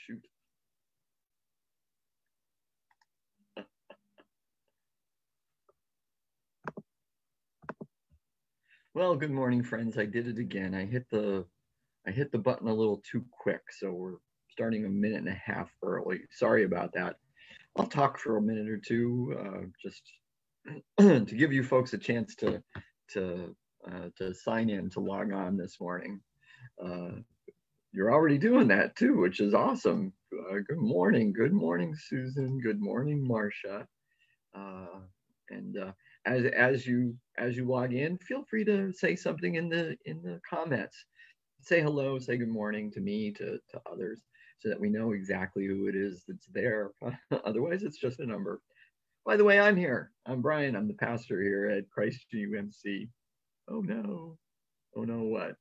shoot. Well, good morning, friends. I did it again. I hit the button a little too quick, so we're starting a minute and a half early. Sorry about that. I'll talk for a minute or two, just to give you folks a chance to sign in, to log on this morning. You're already doing that too, which is awesome. Good morning, Susan. Good morning, Marcia. And as you log in, feel free to say something in the comments. Say hello, say good morning to me, to others, so that we know exactly who it is that's there. Otherwise, it's just a number. By the way, I'm here. I'm Brian. I'm the pastor here at Christ UMC. Oh no. Oh no, what?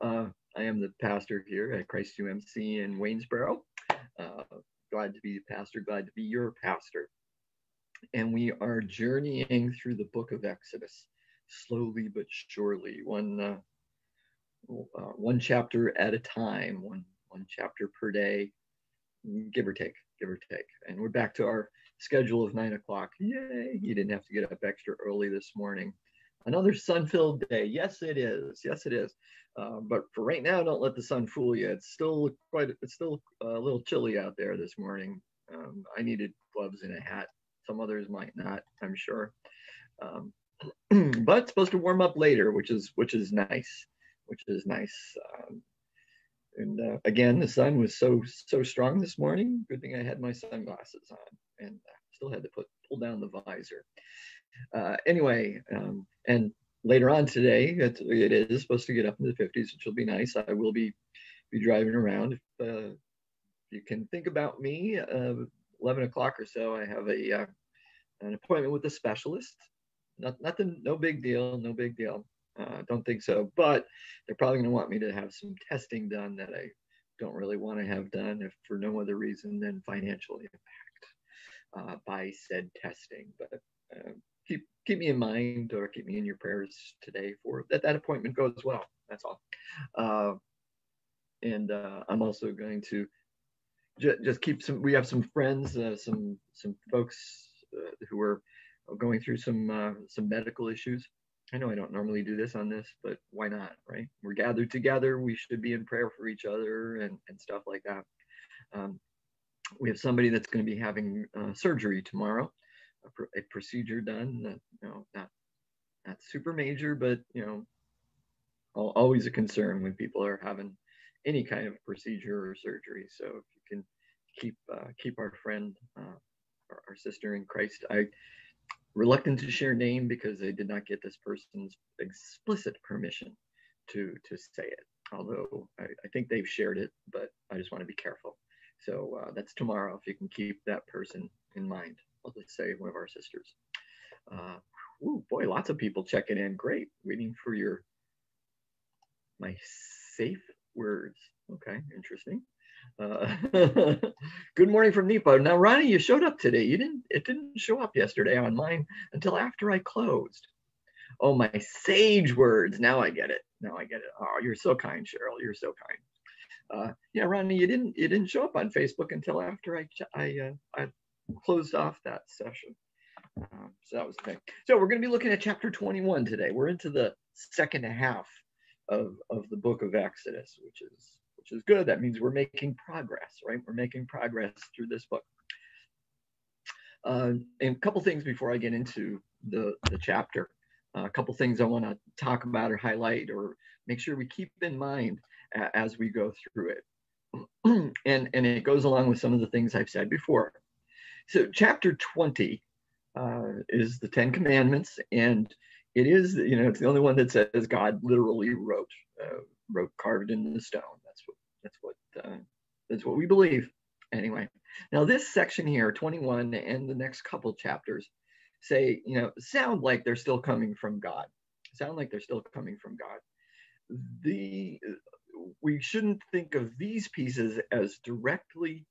I am the pastor here at Christ UMC in Waynesboro. Glad to be the pastor, glad to be your pastor. And we are journeying through the book of Exodus, slowly but surely, one chapter at a time, one chapter per day, give or take. And we're back to our schedule of 9 o'clock. Yay! You didn't have to get up extra early this morning. Another sun-filled day. Yes, it is. But for right now, don't let the sun fool you. It's still a little chilly out there this morning. I needed gloves and a hat. Some others might not, I'm sure. But it's supposed to warm up later, which is nice. Again, the sun was so strong this morning. Good thing I had my sunglasses on, and still had to pull down the visor. Anyway, and later on today, it is supposed to get up in the 50s, which will be nice. I will be driving around. If you can think about me, 11 o'clock or so, I have an appointment with a specialist. Nothing, no big deal. Don't think so, but they're probably going to want me to have some testing done that I don't really want to have done, if for no other reason than financial impact by said testing. But keep me in mind, or keep me in your prayers today for that appointment goes well. That's all. And I'm also going to just keep we have some friends, some folks who are going through some medical issues. I know I don't normally do this on this, but why not, right? We're gathered together. We should be in prayer for each other and stuff like that. We have somebody that's going to be having surgery tomorrow, a procedure done. Not super major, but always a concern when people are having any kind of procedure or surgery. So if you can keep our friend, our sister in Christ. I reluctant to share name because I did not get this person's explicit permission to say it. Although I think they've shared it, but I just want to be careful. So that's tomorrow. If you can keep that person in mind, I'll just say one of our sisters. Ooh, boy, lots of people checking in. Great. Waiting for my safe words. Okay, interesting. Good morning from Nepo. Now, Ronnie, you showed up today. It didn't show up yesterday on mine until after I closed. Oh, my sage words. Now I get it. Oh, you're so kind, Cheryl. You're so kind. Yeah, Ronnie, you didn't show up on Facebook until after I closed off that session. So that was the thing. So we're going to be looking at chapter 21 today. We're into the second half of the book of Exodus, which is good. That means we're making progress, right? We're making progress through this book. And a couple things before I get into the chapter. A couple things I want to talk about or highlight or make sure we keep in mind as we go through it. And it goes along with some of the things I've said before. So chapter 20 is the 10 Commandments, and it is, it's the only one that says God literally wrote carved in the stone. That's what we believe. Anyway, now this section here, 21, and the next couple chapters say, sound like they're still coming from God. We shouldn't think of these pieces as directly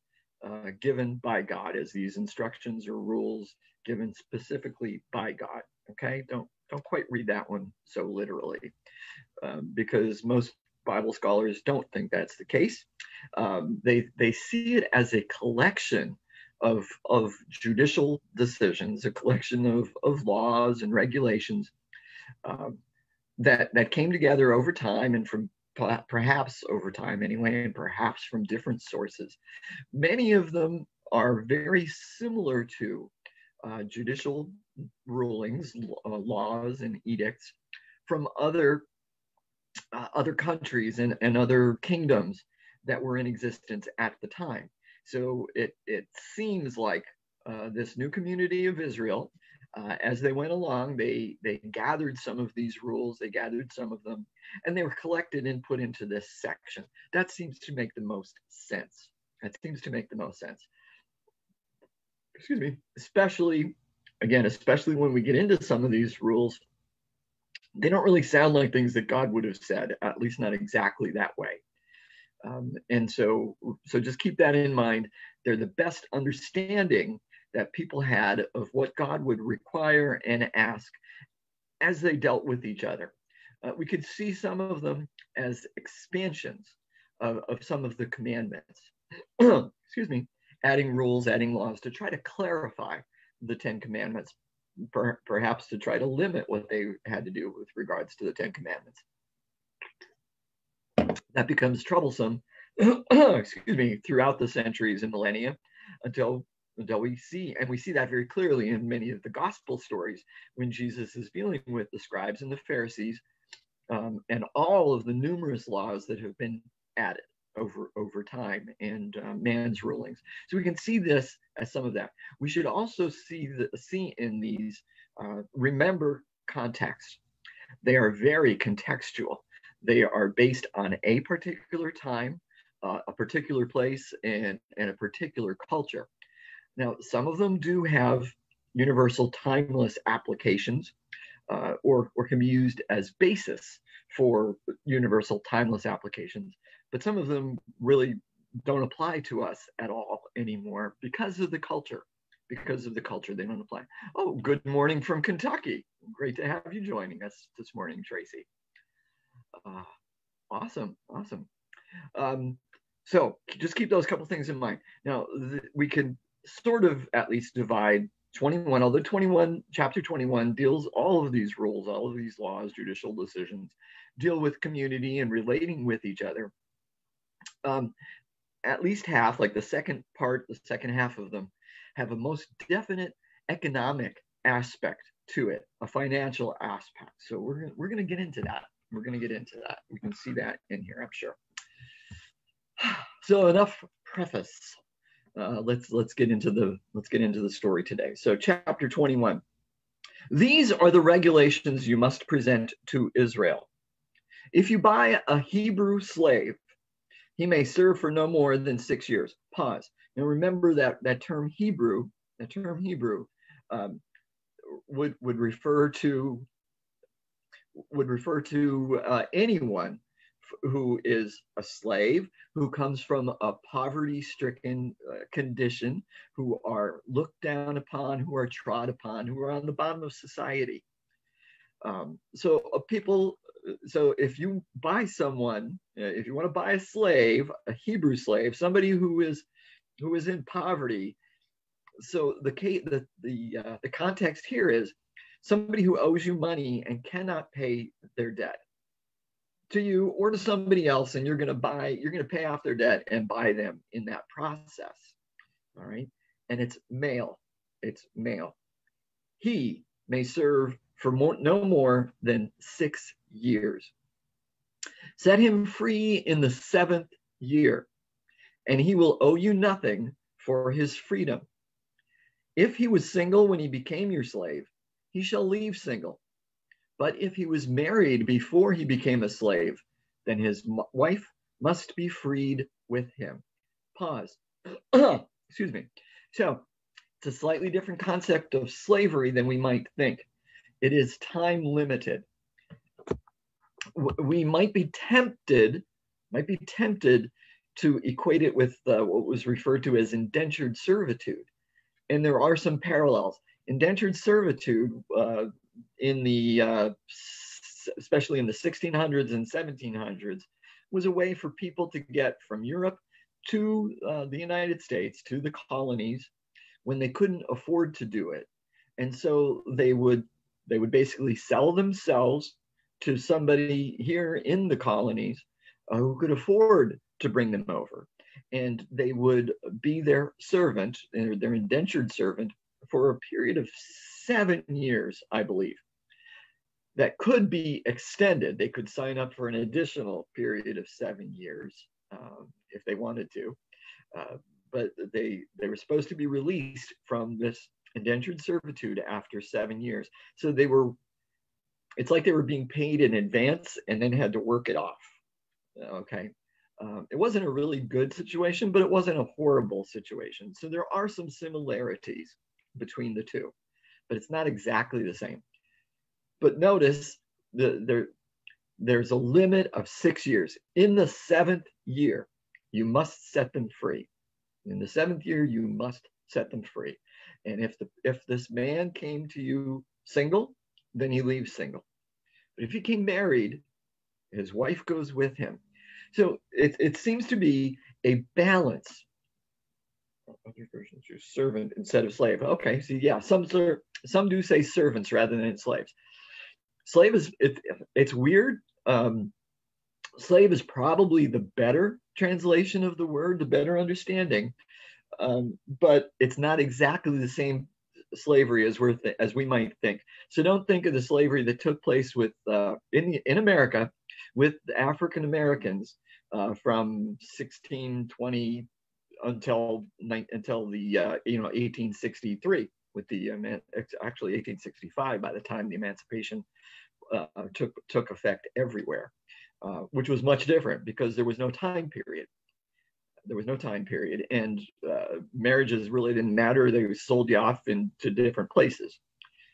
given by God, as these instructions or rules given specifically by God. Okay, don't quite read that one so literally, because most Bible scholars don't think that's the case. They see it as a collection of judicial decisions, a collection of laws and regulations that came together over time, and from perhaps over time anyway, and perhaps from different sources. Many of them are very similar to judicial rulings, laws, and edicts from other countries and other kingdoms that were in existence at the time. So it seems like this new community of Israel, as they went along, they gathered some of these rules, they gathered some of them, and they were collected and put into this section. That seems to make the most sense. That seems to make the most sense. Excuse me. Especially when we get into some of these rules, they don't really sound like things that God would have said, at least not exactly that way. And so just keep that in mind. They're the best understanding that people had of what God would require and ask as they dealt with each other. We could see some of them as expansions of some of the commandments. Excuse me, adding rules, adding laws to try to clarify the 10 Commandments, perhaps to try to limit what they had to do with regards to the 10 Commandments. That becomes troublesome, excuse me, throughout the centuries and millennia until we see that very clearly in many of the gospel stories when Jesus is dealing with the scribes and the Pharisees and all of the numerous laws that have been added over time and man's rulings. So we can see this as some of that. We should also see in these, remember context. They are very contextual. They are based on a particular time, a particular place, and a particular culture. Now, some of them do have universal timeless applications or can be used as basis for universal timeless applications, but some of them really don't apply to us at all anymore because of the culture. Because of the culture, they don't apply. Oh, good morning from Kentucky. Great to have you joining us this morning, Tracy. Awesome. So just keep those couple things in mind. Now, we can sort of at least divide 21, although chapter 21 deals all of these rules, all of these laws, judicial decisions, deal with community and relating with each other. At least half, like the second half of them, have a most definite economic aspect to it, a financial aspect. So we're going to get into that. We can see that in here, I'm sure. So enough preface. Let's get into the story today. So chapter 21. These are the regulations you must present to Israel. If you buy a Hebrew slave, he may serve for no more than 6 years. Pause. Now remember that term Hebrew. That term Hebrew would refer to anyone who is a slave, who comes from a poverty-stricken condition, who are looked down upon, who are trod upon, who are on the bottom of society. So if you buy someone, if you want to buy a slave, a Hebrew slave, somebody who is in poverty, so the context here is somebody who owes you money and cannot pay their debt to you or to somebody else, and you're going to pay off their debt and buy them in that process. All right. And it's male. He may serve for no more than 6 years. Set him free in the 7th year, and he will owe you nothing for his freedom. If he was single when he became your slave, he shall leave single. But if he was married before he became a slave, then his wife must be freed with him. Pause. Excuse me. So it's a slightly different concept of slavery than we might think. It is time limited. We might be tempted to equate it with what was referred to as indentured servitude. And there are some parallels. Indentured servitude especially in the 1600s and 1700s, was a way for people to get from Europe to the United States, to the colonies, when they couldn't afford to do it. And so they would basically sell themselves to somebody here in the colonies who could afford to bring them over. And they would be their servant, their indentured servant, for a period of 7 years, I believe. That could be extended. They could sign up for an additional period of 7 years if they wanted to. But they were supposed to be released from this indentured servitude after 7 years. So it's like they were being paid in advance and then had to work it off. Okay. It wasn't a really good situation, but it wasn't a horrible situation. So there are some similarities between the two, but it's not exactly the same. But notice there's a limit of 6 years. In the 7th year, you must set them free. In the 7th year, you must set them free. And if this man came to you single, then he leaves single. But if he came married, his wife goes with him. So it seems to be a balance. Other versions use servant instead of slave. Okay, so yeah, some do say servants rather than slaves. Slave it's weird. Slave is probably the better translation of the word, the better understanding, but it's not exactly the same slavery as we might think. So don't think of the slavery that took place with in America with African Americans from 1620 until the 1863 with the actually 1865 by the time the emancipation took effect everywhere, which was much different because there was no time period. And marriages really didn't matter. They sold you off into different places.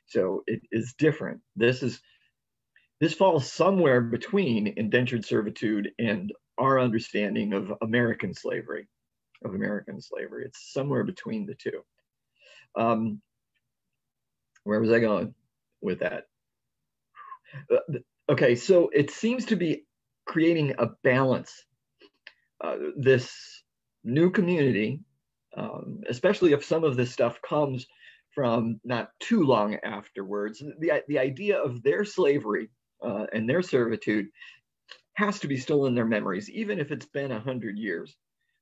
So it is different. This falls somewhere between indentured servitude and our understanding of American slavery. It's somewhere between the two. Where was I going with that? Okay, so it seems to be creating a balance. This new community, especially if some of this stuff comes from not too long afterwards, the idea of their slavery and their servitude has to be still in their memories, even if it's been 100 years.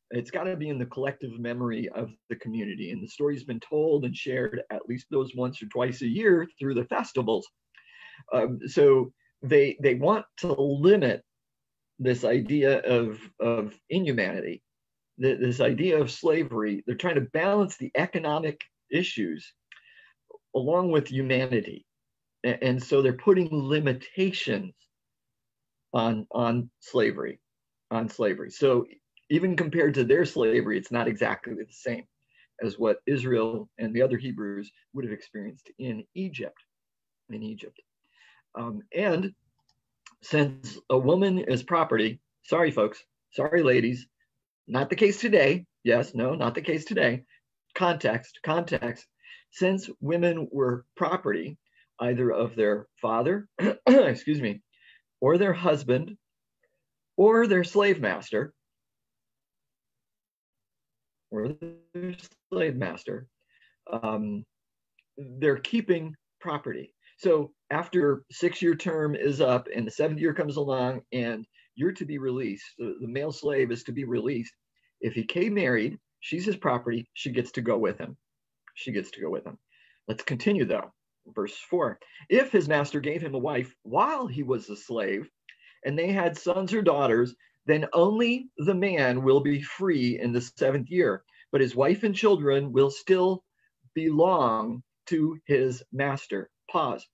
It's got to be in the collective memory of the community. And the story's been told and shared at least those once or twice a year through the festivals. So they want to limit this idea of inhumanity, this idea of slavery. They're trying to balance the economic issues along with humanity. And so they're putting limitations on slavery. So even compared to their slavery, it's not exactly the same as what Israel and the other Hebrews would have experienced in Egypt. And since a woman is property, sorry folks, sorry ladies, not the case today. Yes, no, not the case today. Context. Since women were property, either of their father, excuse me, or their husband, or their slave master, they're keeping property. So after 6-year term is up and the 7th year comes along and you're to be released, the male slave is to be released. If he came married, she's his property, she gets to go with him. Let's continue though. Verse 4, if his master gave him a wife while he was a slave and they had sons or daughters, then only the man will be free in the 7th year, but his wife and children will still belong to his master. Pause.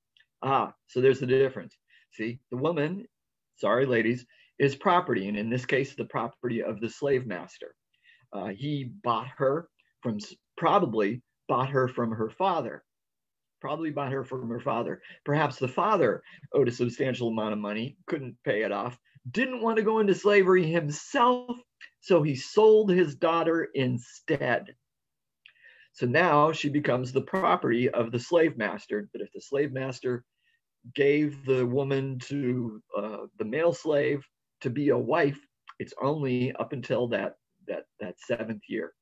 So there's the difference. See, the woman, sorry ladies, is property, and in this case, the property of the slave master. He probably bought her from her father. Perhaps the father owed a substantial amount of money, couldn't pay it off, didn't want to go into slavery himself, so he sold his daughter instead. So now she becomes the property of the slave master. But if the slave master gave the woman to the male slave to be a wife, it's only up until that that seventh year,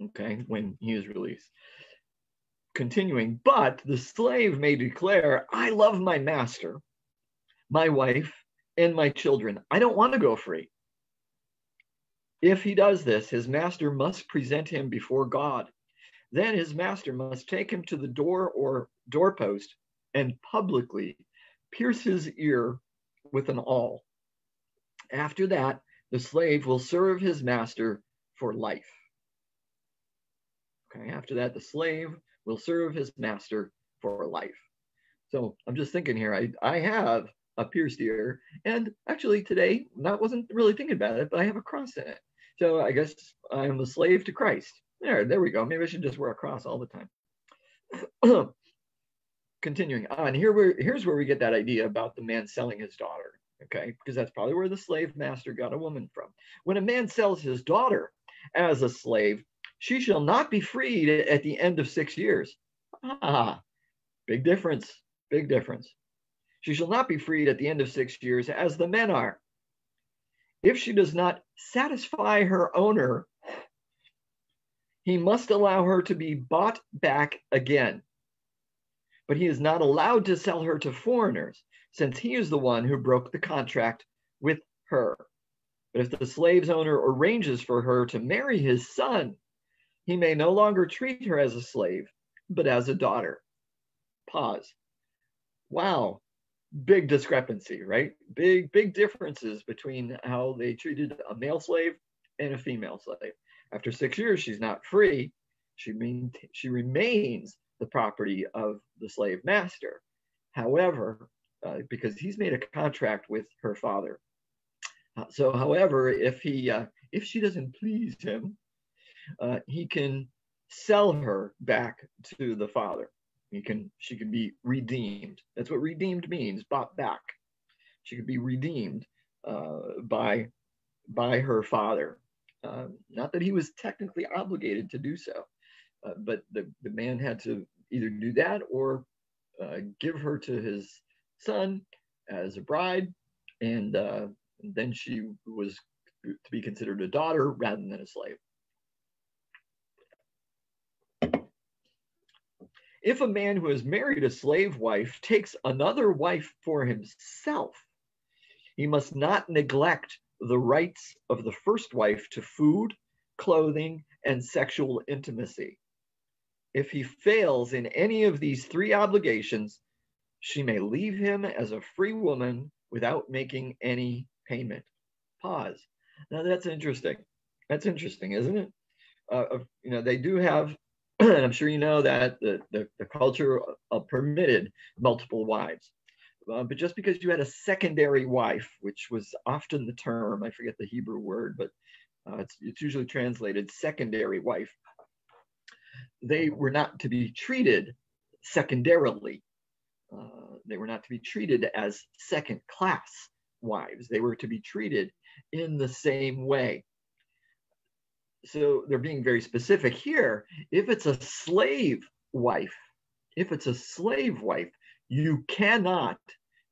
okay, when he is released. Continuing, but the slave may declare, I love my master, my wife, and my children. I don't want to go free. If he does this, his master must present him before God. Then his master must take him to the door or doorpost and publicly pierce his ear with an awl. After that, the slave will serve his master for life. Okay, after that, the slave will serve his master for life. So I'm just thinking here, I have a pierced ear, and actually today, I wasn't really thinking about it, but I have a cross in it. So I guess I'm a slave to Christ. There we go. Maybe I should just wear a cross all the time. Continuing on, here's where we get that idea about the man selling his daughter, okay? Because that's probably where the slave master got a woman from. When a man sells his daughter as a slave, she shall not be freed at the end of 6 years. Big difference, big difference. She shall not be freed at the end of 6 years as the men are. If she does not satisfy her owner, he must allow her to be bought back again. But he is not allowed to sell her to foreigners, since he is the one who broke the contract with her. But if the slave's owner arranges for her to marry his son, he may no longer treat her as a slave, but as a daughter. Pause. Wow. Big discrepancy, right? Big differences between how they treated a male slave and a female slave. After 6 years, she's not free. She remains the property of the slave master. However, because he's made a contract with her father. However, if she doesn't please him, he can sell her back to the father. She can be redeemed. That's what redeemed means, bought back. She could be redeemed by her father. Not that he was technically obligated to do so, but the man had to either do that or give her to his son as a bride, and then she was to be considered a daughter rather than a slave. If a man who has married a slave wife takes another wife for himself, he must not neglect the rights of the first wife to food, clothing, and sexual intimacy. If he fails in any of these three obligations, she may leave him as a free woman without making any payment. Pause. Now that's interesting. That's interesting, isn't it? They do have, and I'm sure you know that the culture permitted multiple wives. But just because you had a secondary wife, which was often the term, I forget the Hebrew word, but it's usually translated secondary wife, they were not to be treated secondarily. They were not to be treated as second-class wives. They were to be treated in the same way. So they're being very specific here. If it's a slave wife, you cannot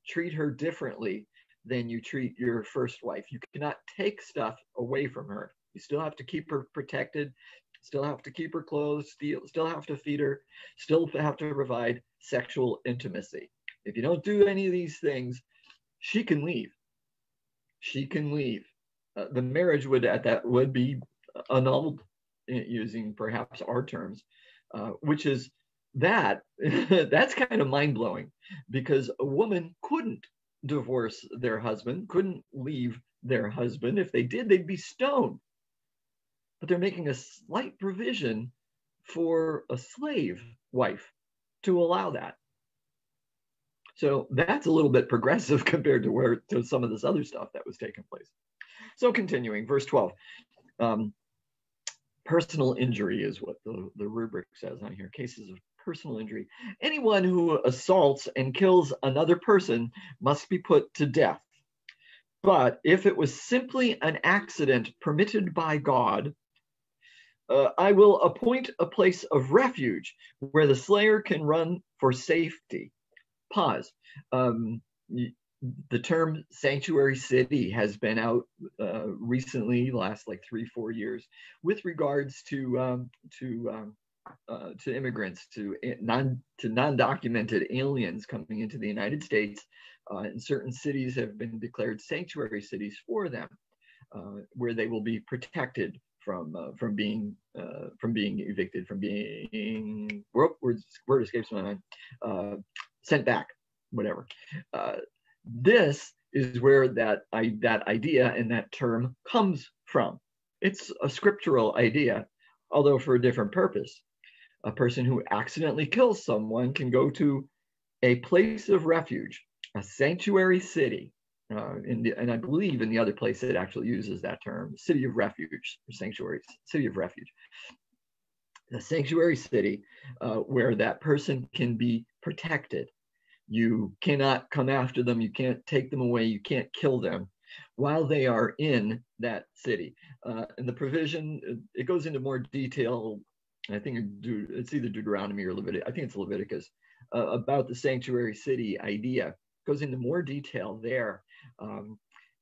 treat her differently than you treat your first wife. You cannot take stuff away from her. You still have to keep her protected, still have to keep her clothed, still have to feed her, still have to provide sexual intimacy. If you don't do any of these things, she can leave. She can leave. The marriage would be annulled, using perhaps our terms, which is that's kind of mind-blowing, because a woman couldn't divorce their husband, couldn't leave their husband. If they did, they'd be stoned. But they're making a slight provision for a slave wife to allow that. So that's a little bit progressive compared to some of this other stuff that was taking place. So continuing, verse 12. Personal injury is what the rubric says on here. Cases of personal injury. Anyone who assaults and kills another person must be put to death. But if it was simply an accident permitted by God, I will appoint a place of refuge where the slayer can run for safety. Pause. The term sanctuary city has been out recently, last like 3-4 years, with regards to immigrants, to non-documented aliens coming into the United States. And certain cities have been declared sanctuary cities for them, where they will be protected from being evicted, from being word escapes my mind, sent back, whatever. This is where that idea and that term comes from. It's a scriptural idea, although for a different purpose. A person who accidentally kills someone can go to a place of refuge, a sanctuary city. And I believe in the other place it actually uses that term, city of refuge, or sanctuary, city of refuge. The sanctuary city where that person can be protected. You cannot come after them. You can't take them away. You can't kill them while they are in that city. And the provision, it goes into more detail. I think it's either Deuteronomy or Leviticus. I think it's Leviticus, about the sanctuary city idea. It goes into more detail there.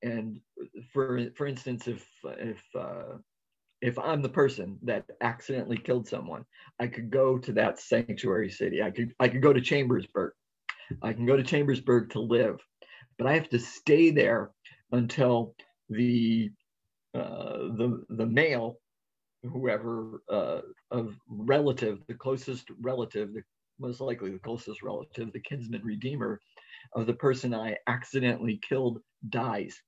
And for instance, if I'm the person that accidentally killed someone, I could go to that sanctuary city. I could go to Chambersburg. I can go to Chambersburg to live, but I have to stay there until the male, whoever of relative, the closest relative, most likely the closest relative, the kinsman redeemer of the person I accidentally killed dies.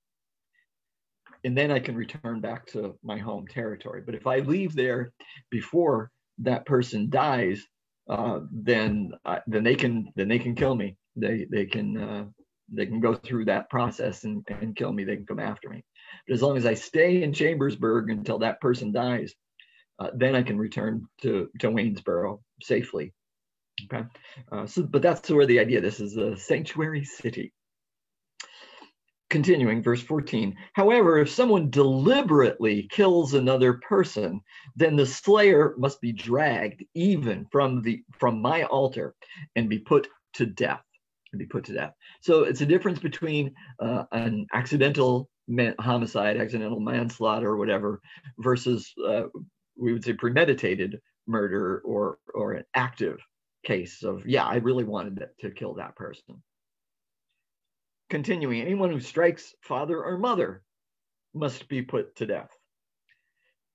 And then I can return back to my home territory. But if I leave there before that person dies, then they can kill me. They can go through that process and kill me. They can come after me. But as long as I stay in Chambersburg until that person dies, then I can return to Waynesboro safely. Okay, but that's where the idea. This is a sanctuary city. Continuing, verse 14. However, if someone deliberately kills another person, then the slayer must be dragged even from my altar and be put to death. So it's a difference between an accidental homicide, accidental manslaughter, or whatever, versus we would say premeditated murder or an active case of, yeah, I really wanted to kill that person. Continuing, anyone who strikes father or mother must be put to death.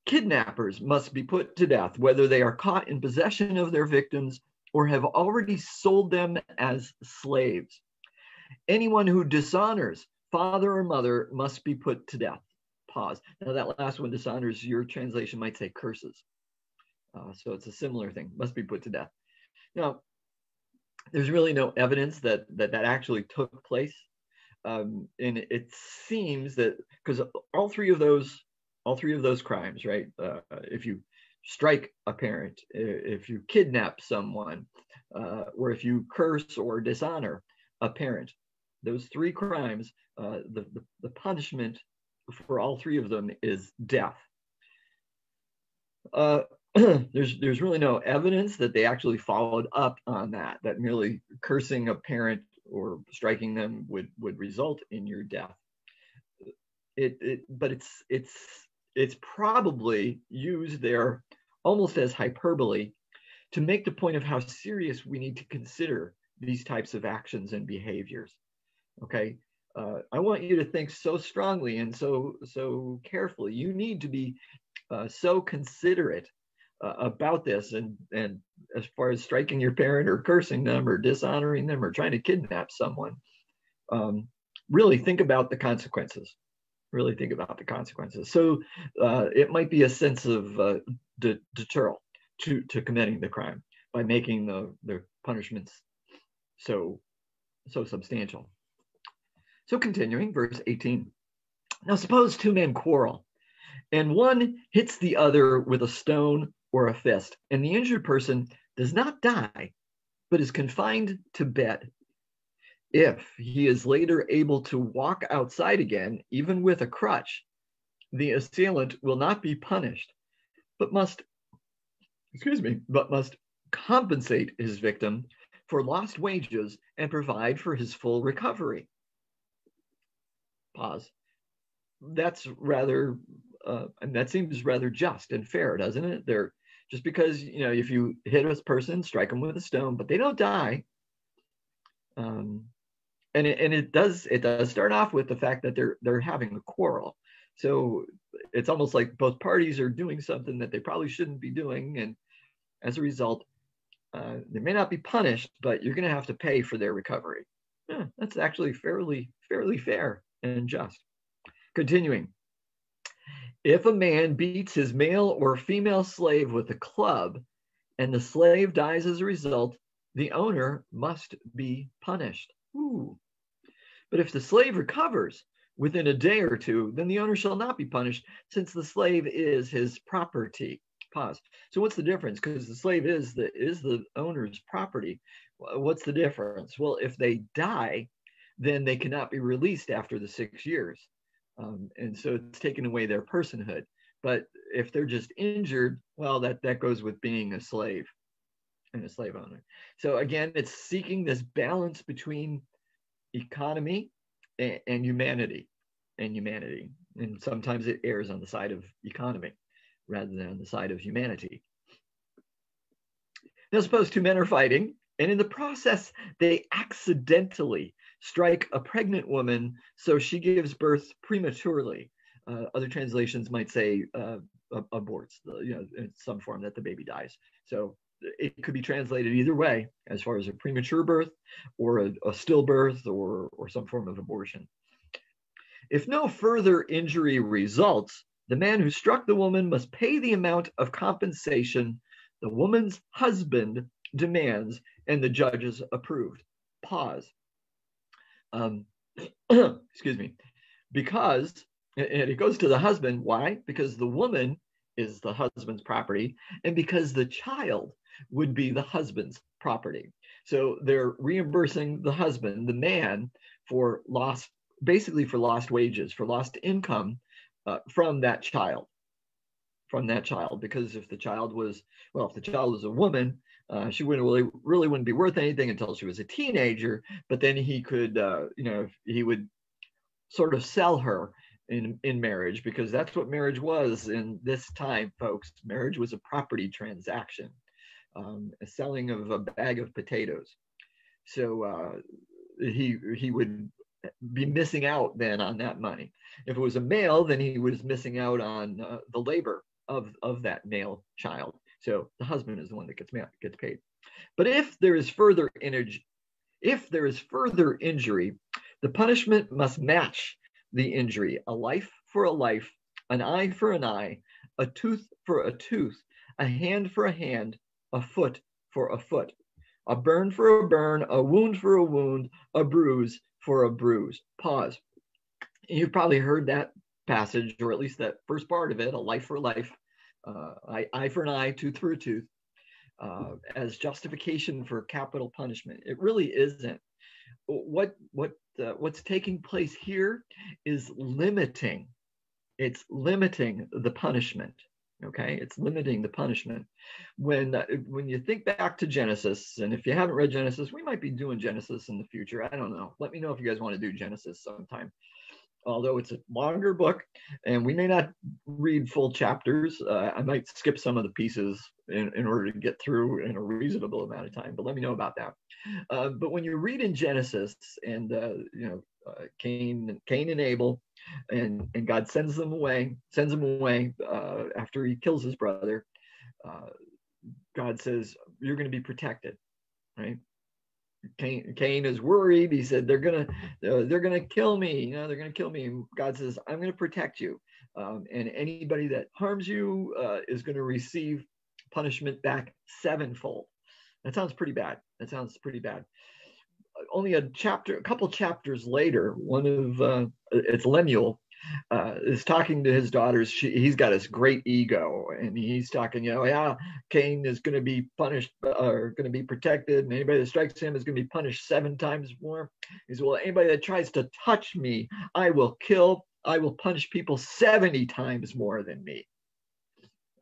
Kidnappers must be put to death, whether they are caught in possession of their victims or have already sold them as slaves. Anyone who dishonors father or mother must be put to death. Pause. Now that last one, dishonors, your translation might say curses. So it's a similar thing, must be put to death. Now, there's really no evidence that actually took place. And it seems that because all three of those crimes, right? If you strike a parent, if you kidnap someone, or if you curse or dishonor a parent, those three crimes, the punishment for all three of them is death. There's really no evidence that they actually followed up on that merely cursing a parent or striking them would result in your death. But it's probably used there almost as hyperbole to make the point of how serious we need to consider these types of actions and behaviors. Okay, I want you to think so strongly and so carefully. You need to be so considerate about this, and as far as striking your parent or cursing them or dishonoring them or trying to kidnap someone, really think about the consequences. Really think about the consequences. So it might be a sense of deterrent to committing the crime by making the punishments so substantial. So continuing, verse 18. Now suppose two men quarrel, and one hits the other with a stone or a fist, and the injured person does not die, but is confined to bed. If he is later able to walk outside again, even with a crutch, the assailant will not be punished, but must compensate his victim for lost wages and provide for his full recovery. Pause. That's rather, and that seems rather just and fair, doesn't it? They're just because, if you hit a person, strike them with a stone, but they don't die. And it does start off with the fact that they're having a quarrel. So it's almost like both parties are doing something that they probably shouldn't be doing, and as a result, they may not be punished, but you're going to have to pay for their recovery. Yeah, that's actually fairly fair and just. Continuing. If a man beats his male or female slave with a club and the slave dies as a result, the owner must be punished. Ooh. But if the slave recovers within a day or two, then the owner shall not be punished, since the slave is his property. Pause. So what's the difference? Because the slave is the owner's property. What's the difference? Well, if they die, then they cannot be released after the 6 years. And so it's taken away their personhood. But if they're just injured, well, that goes with being a slave and a slave owner. So again, it's seeking this balance between economy and humanity. And sometimes it errs on the side of economy rather than on the side of humanity. Now, suppose two men are fighting, and in the process, they accidentally strike a pregnant woman, so she gives birth prematurely. Other translations might say aborts, in some form that the baby dies. So it could be translated either way, as far as a premature birth or a stillbirth or some form of abortion. If no further injury results, the man who struck the woman must pay the amount of compensation the woman's husband demands and the judges approved. Pause. Excuse me. Because, and it goes to the husband. Why? Because the woman is the husband's property, and because the child would be the husband's property. So they're reimbursing the husband, the man, for lost wages, for lost income from that child. Because if the child was a woman, she wouldn't really be worth anything until she was a teenager. But then he could, he would sort of sell her in marriage, because that's what marriage was in this time, folks. Marriage was a property transaction, a selling of a bag of potatoes. So he would be missing out then on that money. If it was a male, then he was missing out on the labor of that male child. So the husband is the one that gets paid. But if there is further injury, the punishment must match the injury: a life for a life, an eye for an eye, a tooth for a tooth, a hand for a hand, a foot for a foot, a burn for a burn, a wound for a wound, a bruise for a bruise. Pause. You've probably heard that passage, or at least that first part of it, a life for a life, eye for an eye, tooth for a tooth, as justification for capital punishment. It really isn't. What's taking place here is limiting. It's limiting the punishment. Okay, it's limiting the punishment. When you think back to Genesis, and if you haven't read Genesis, we might be doing Genesis in the future. I don't know. Let me know if you guys want to do Genesis sometime. Although it's a longer book, and we may not read full chapters. I might skip some of the pieces in order to get through in a reasonable amount of time. But let me know about that. But when you read in Genesis, and Cain and Abel, and God sends them away after he kills his brother. God says, you're going to be protected, right? Cain is worried. He said, they're gonna kill me. They're gonna kill me. And God says, I'm going to protect you. And anybody that harms you is going to receive punishment back sevenfold. That sounds pretty bad. Only a couple chapters later, it's Lemuel, is talking to his daughters. He's got this great ego, and he's talking, Cain is going to be punished, or going to be protected, and anybody that strikes him is going to be punished 7 times more. He said, well, anybody that tries to touch me, I will punish people 70 times more than me.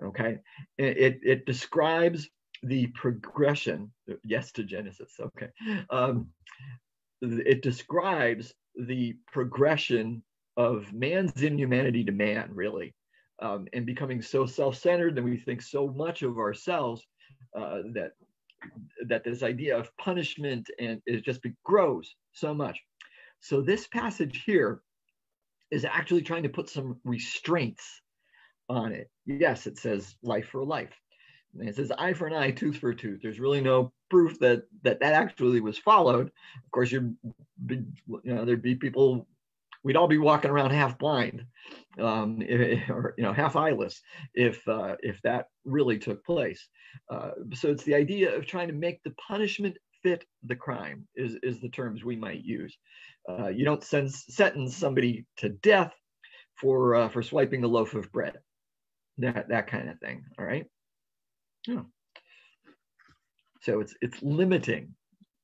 Okay, it describes the progression. Yes, to Genesis. Okay, it describes the progression of man's inhumanity to man, really, and becoming so self-centered that we think so much of ourselves that this idea of punishment and it just grows so much. So this passage here is actually trying to put some restraints on it. Yes, it says life for life. And it says eye for an eye, tooth for a tooth. There's really no proof that actually was followed. Of course, there'd be people, we'd all be walking around half blind, or half eyeless, if that really took place. So it's the idea of trying to make the punishment fit the crime is the terms we might use. You don't sentence somebody to death for swiping a loaf of bread, that kind of thing. All right. Yeah. So it's limiting.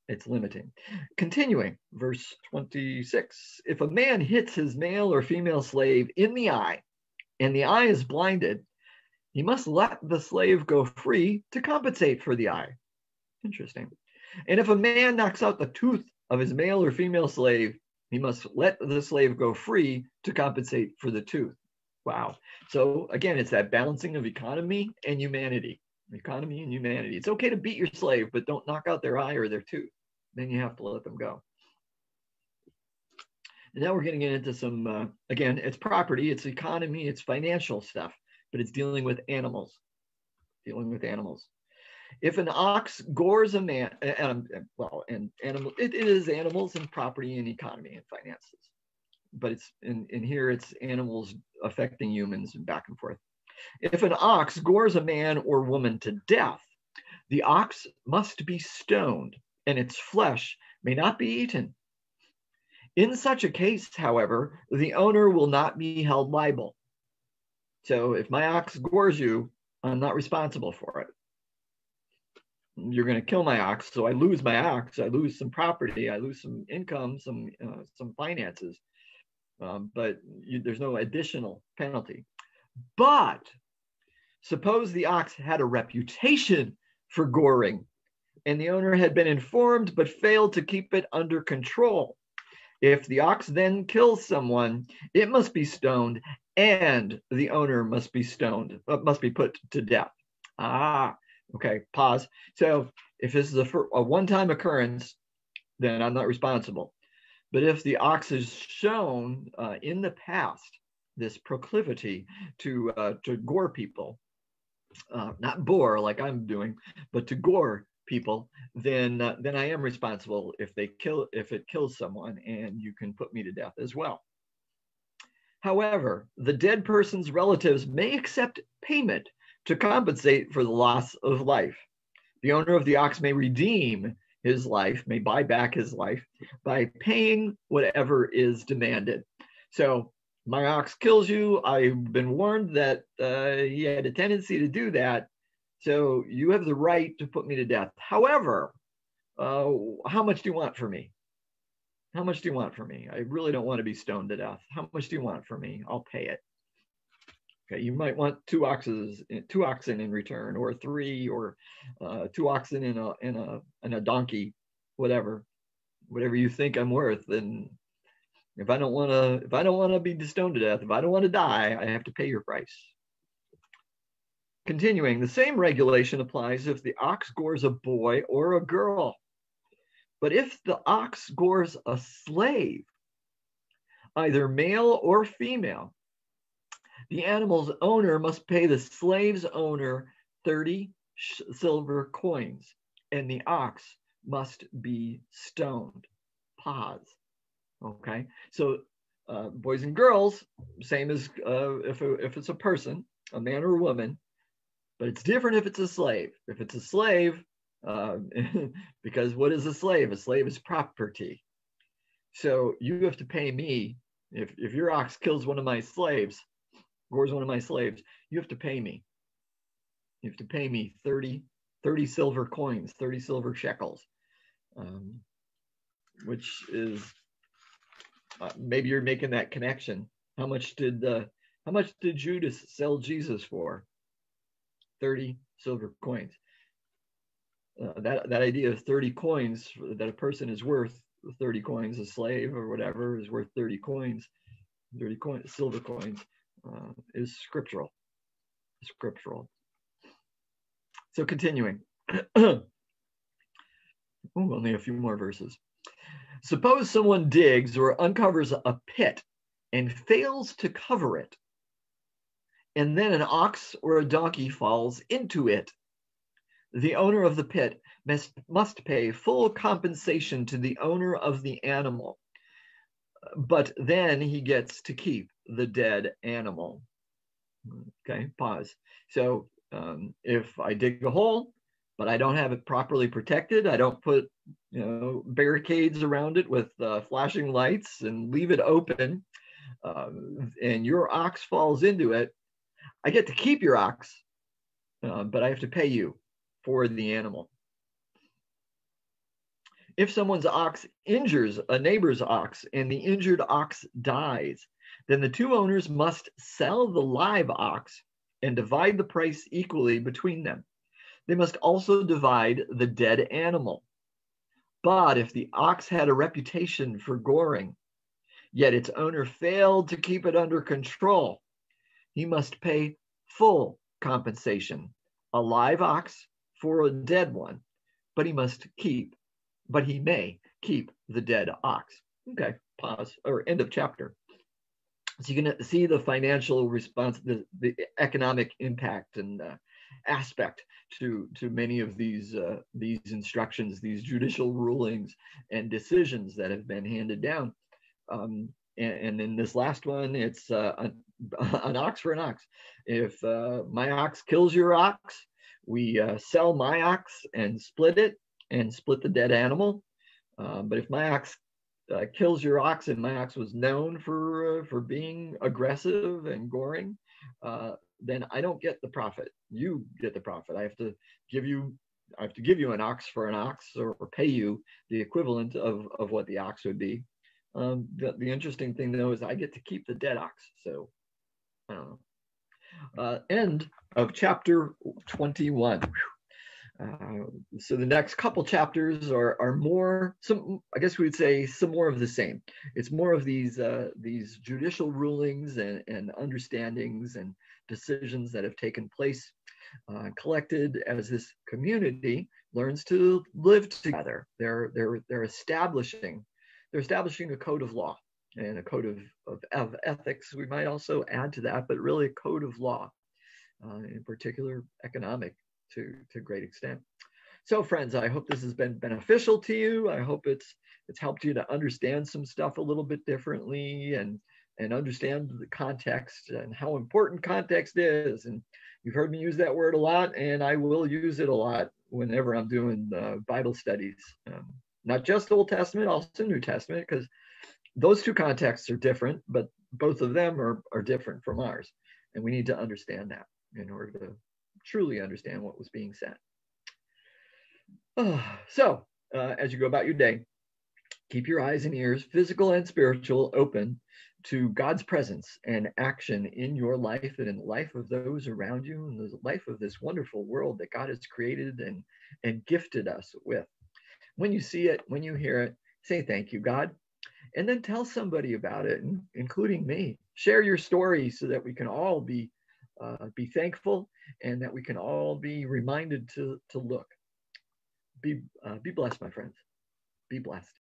It's limiting. Continuing, verse 26. If a man hits his male or female slave in the eye, and the eye is blinded, he must let the slave go free to compensate for the eye. Interesting. And if a man knocks out the tooth of his male or female slave, he must let the slave go free to compensate for the tooth. Wow. So again, it's that balancing of economy and humanity. Economy and humanity. It's okay to beat your slave, but don't knock out their eye or their tooth. Then you have to let them go. And now we're getting into some, again, it's property, it's economy, it's financial stuff, but it's dealing with animals. If an ox gores a man, and animal, it is animals and property and economy and finances. But it's in here, it's animals affecting humans and back and forth. If an ox gores a man or woman to death, the ox must be stoned, and its flesh may not be eaten. In such a case, however, the owner will not be held liable. So if my ox gores you, I'm not responsible for it. You're going to kill my ox, so I lose my ox, I lose some property, I lose some income, some finances, but there's no additional penalty. But suppose the ox had a reputation for goring, and the owner had been informed but failed to keep it under control. If the ox then kills someone, it must be stoned, and the owner must be put to death. Okay, pause. So if this is a one-time occurrence, then I'm not responsible. But if the ox has shown in the past this proclivity to gore people, not bore like I'm doing, but to gore people, then I am responsible if it kills someone, and you can put me to death as well. However, the dead person's relatives may accept payment to compensate for the loss of life. The owner of the ox may redeem his life, may buy back his life by paying whatever is demanded. So my ox kills you. I've been warned that he had a tendency to do that. So you have the right to put me to death. However, how much do you want for me? How much do you want for me? I really don't want to be stoned to death. How much do you want for me? I'll pay it. Okay, you might want two oxen in return, or three, or 2 oxen and a donkey, whatever you think I'm worth. And if I don't want to be stoned to death, if I don't want to die, I have to pay your price. Continuing, the same regulation applies if the ox gores a boy or a girl. But if the ox gores a slave, either male or female, the animal's owner must pay the slave's owner 30 silver coins, and the ox must be stoned. Pause. Okay, so boys and girls, same as if it's a person, a man or a woman, but it's different if it's a slave. If it's a slave, because what is a slave? A slave is property. So you have to pay me. If your ox kills one of my slaves, gores one of my slaves, you have to pay me. You have to pay me 30 silver coins, 30 silver shekels, which is, maybe you're making that connection. How much did Judas sell Jesus for? 30 silver coins. That idea of 30 coins, that a person is worth 30 coins, a slave or whatever is worth 30 coins. dirty coin, silver coins, is scriptural. Scriptural. So continuing. Only a few more verses. Suppose someone digs or uncovers a pit and fails to cover it, and then an ox or a donkey falls into it. The owner of the pit must pay full compensation to the owner of the animal, but then he gets to keep the dead animal. Okay, pause. So if I dig a hole, but I don't have it properly protected, I don't put barricades around it with flashing lights and leave it open, and your ox falls into it, I get to keep your ox, but I have to pay you for the animal. If someone's ox injures a neighbor's ox and the injured ox dies, then the two owners must sell the live ox and divide the price equally between them. They must also divide the dead animal. But if the ox had a reputation for goring, yet its owner failed to keep it under control, he must pay full compensation, a live ox for a dead one, but he may keep the dead ox. Okay, pause, or end of chapter. So you can see the financial response, the economic impact and aspect to many of these instructions, these judicial rulings and decisions that have been handed down. And in this last one, it's an ox for an ox. If my ox kills your ox, we sell my ox and split it and split the dead animal. But if my ox kills your ox, and my ox was known for being aggressive and goring, then I don't get the profit. You get the profit. I have to give you an ox for an ox, or pay you the equivalent of what the ox would be. The interesting thing though is I get to keep the dead ox. So I don't know. End of chapter 21. So the next couple chapters are more, I guess we would say some more of the same. It's more of these judicial rulings and understandings and decisions that have taken place, collected as this community learns to live together. They're establishing a code of law and a code of ethics. We might also add to that, but really a code of law, in particular economic, to a great extent. So friends, I hope this has been beneficial to you. I hope it's helped you to understand some stuff a little bit differently and understand the context and how important context is. And you've heard me use that word a lot, and I will use it a lot whenever I'm doing Bible studies. Not just Old Testament, also New Testament, because those two contexts are different, but both of them are different from ours. And we need to understand that in order to truly understand what was being said. So as you go about your day, keep your eyes and ears, physical and spiritual, open to God's presence and action in your life and in the life of those around you and the life of this wonderful world that God has created and gifted us with. When you see it, when you hear it, say thank you, God, and then tell somebody about it, including me. Share your story so that we can all be thankful, and that we can all be reminded to look. Be blessed, my friends. Be blessed.